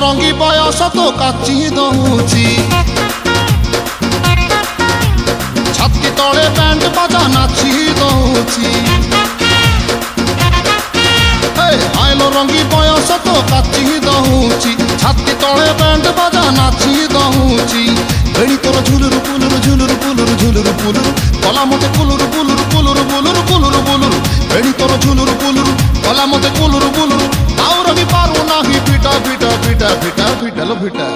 ରଙ୍ଗି ବୟସ ତ କାଚି ଦଉଛି ଛାତି ତଳେ ବ୍ୟାଣ୍ଡ ବାଜା ନାଚି ଦଉଛି ଆଇଲୋ ରଙ୍ଗି ବୟସ ତ କାଚି ଦଉଛି ଛାତି ତଳେ ବ୍ୟାଣ୍ଡ ବାଜା ନାଚି ଦଉଛି ବେଣୀ ତୋର ଝୁଲୁରୁ ପୁଲୁରୁ ଝୁଲୁରୁ ପୁଲୁରୁ ଝୁଲୁରୁ ପୁଲୁରୁ କଲା ମତେ କୁଲୁରୁ ପୁଲୁରୁ କୁଲୁରୁ ବୁଲୁରୁ କୁଲୁରୁ ବୁଲୁରୁ ବେଣୀ ତୋର ଝୁଲୁରୁ ପୁଲୁରୁ କଲା ମତେ କୁଲୁରୁ ବୁଲୁରୁ ଆଉ ରହି ପାରୁ ନାହିଁ ପିଟା ପିଟା ପିଟା ପିଟା ପିଟା लो ପିଟା।